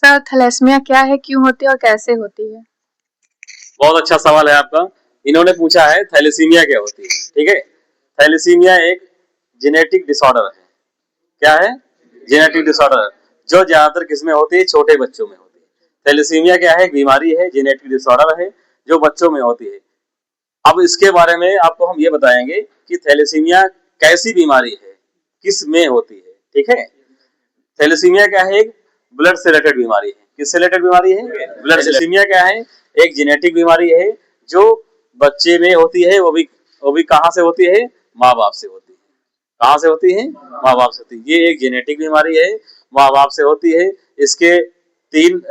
Sir thalassaemia क्या है, क्यों होती है और कैसे होती है? बहुत अच्छा सवाल है आपका। इन्होंने पूछा है थैलेसीमिया क्या होती है। ठीक है, थैलेसीमिया एक जेनेटिक डिसऑर्डर है। क्या है? जेनेटिक डिसऑर्डर, जो ज्यादातर किसमें होती है? छोटे बच्चों में होती है। थैलेसीमिया क्या है? एक बीमारी है, जेनेटिक डिसऑर्डर है जो बच्चों में होती है। अब इसके बारे में आपको हम ये बताएंगे कि थैलेसीमिया कैसी बीमारी है, किस में होती है। ठीक है, थैलेसीमिया क्या है? एक ब्लड से रिलेटेड बीमारी है। किससे रिलेटेड बीमारी है? ब्लड। थैलेसीमिया क्या है? एक जेनेटिक बीमारी है जो बच्चे में होती है। वो भी कहाँ से होती है? माँ बाप से होती है। कहाँ से होती है? माँ बाप से होती है। ये एक जेनेटिक बीमारी है, माँ बाप से होती है। इसके तीन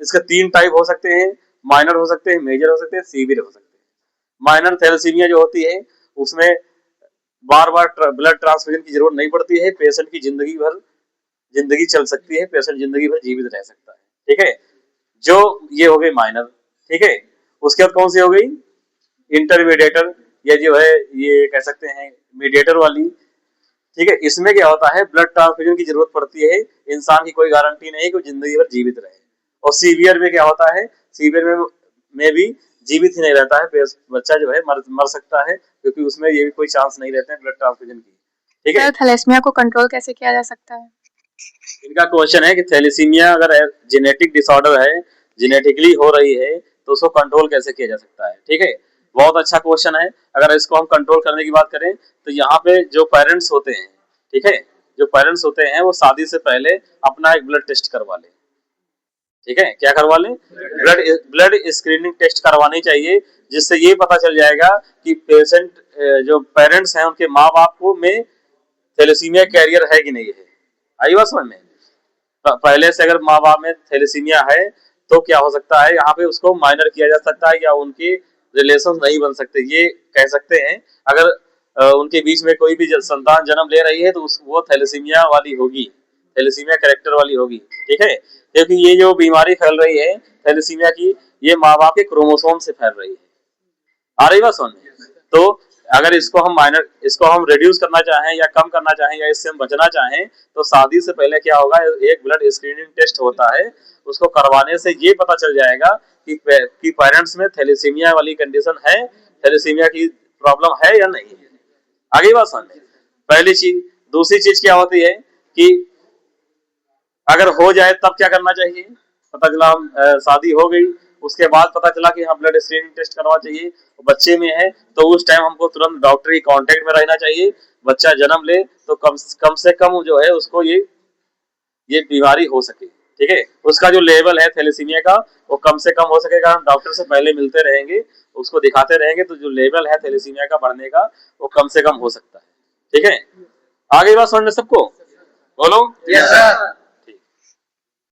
इसके तीन टाइप हो सकते हैं, माइनर हो सकते हैं, मेजर हो सकते हैं, सीवियर हो सकते हैं। माइनर थैलेसीमिया जो होती है उसमें बार बार ब्लड ट्रांसफ्यूजन की जरूरत नहीं पड़ती है। पेशेंट की जिंदगी चल सकती है, पेशेंट जिंदगी भर जीवित रह सकता है। ठीक है, जो ये हो गई माइनर। ठीक है, उसके बाद कौन सी हो गई? इंटरमीडिएटर, या जो है ये कह सकते हैं मीडिएटर वाली। ठीक है, इसमें क्या होता है? ब्लड ट्रांसफ्यूजन की जरूरत पड़ती है, इंसान की कोई गारंटी नहीं कि वो जिंदगी भर जीवित रहे। और सीवियर में क्या होता है? सीवियर में भी जीवित ही नहीं रहता है, बच्चा जो है मर सकता है, क्योंकि उसमें ये भी कोई चांस नहीं रहते हैं ब्लड ट्रांसफ्यूजन की। ठीक है, सर थैलेसीमिया को कंट्रोल कैसे किया जा सकता है? इनका क्वेश्चन है कि थैलेसीमिया अगर जेनेटिक डिसऑर्डर है, जेनेटिकली हो रही है, तो उसको कंट्रोल कैसे किया जा सकता है। ठीक है, बहुत अच्छा क्वेश्चन है। अगर इसको हम कंट्रोल करने की बात करें तो यहाँ पे जो पेरेंट्स होते हैं, ठीक है, जो पेरेंट्स होते हैं वो शादी से पहले अपना एक ब्लड टेस्ट करवा लें। ठीक है, क्या करवा लें? ब्लड स्क्रीनिंग टेस्ट करवानी चाहिए, जिससे ये पता चल जाएगा कि पेशेंट जो पेरेंट्स हैं उनके माँ बाप को में थैलेसीमिया कैरियर है कि नहीं है। आई बात समझ में? पहले से अगर माँ बाप में थैलेसीमिया है तो क्या हो सकता है? यहाँ पे उसको माइनर किया जा सकता है, या उनकी रिलेशन नहीं बन सकते, ये कह सकते हैं। अगर उनके बीच में कोई भी संतान जन्म ले रही है तो वो थैलेसीमिया वाली होगी, थैलेसीमिया कैरेक्टर वाली होगी। ठीक है, क्योंकि ये जो बीमारी फैल रही है थैलेसीमिया की, ये माँ बाप के क्रोमोसोम से फैल रही है। आ रही बात समझ में? तो अगर इसको हम रिड्यूस करना चाहें या कम करना चाहें या इससे हम बचना चाहें, तो शादी से पहले क्या होगा? एक ब्लड स्क्रीनिंग टेस्ट होता है, उसको करवाने से ये पता चल जाएगा कि पेरेंट्स में थैलेसीमिया वाली कंडीशन है, थैलेसीमिया की प्रॉब्लम है या नहीं है। आगे बात समझ में? पहली चीज। दूसरी चीज क्या होती है कि अगर हो जाए तब क्या करना चाहिए? पता चला हम शादी हो गई, उसके बाद पता चला कि हाँ ब्लड स्क्रीनिंग टेस्ट करवा चाहिए, बच्चे में है, तो उस टाइम हमको तुरंत डॉक्टर की कांटेक्ट में रहना चाहिए। बच्चा जन्म ले तो कम से कम जो है उसको ये बीमारी हो सके। ठीक है, उसका जो लेवल है थैलेसीमिया का वो कम से कम हो सकेगा। हम डॉक्टर से पहले मिलते रहेंगे, उसको दिखाते रहेंगे, तो जो लेवल है थैलेसीमिया का बढ़ने का वो कम से कम हो सकता है। ठीक है, आगे बात समझ में सबको? बोलो। Yes sir.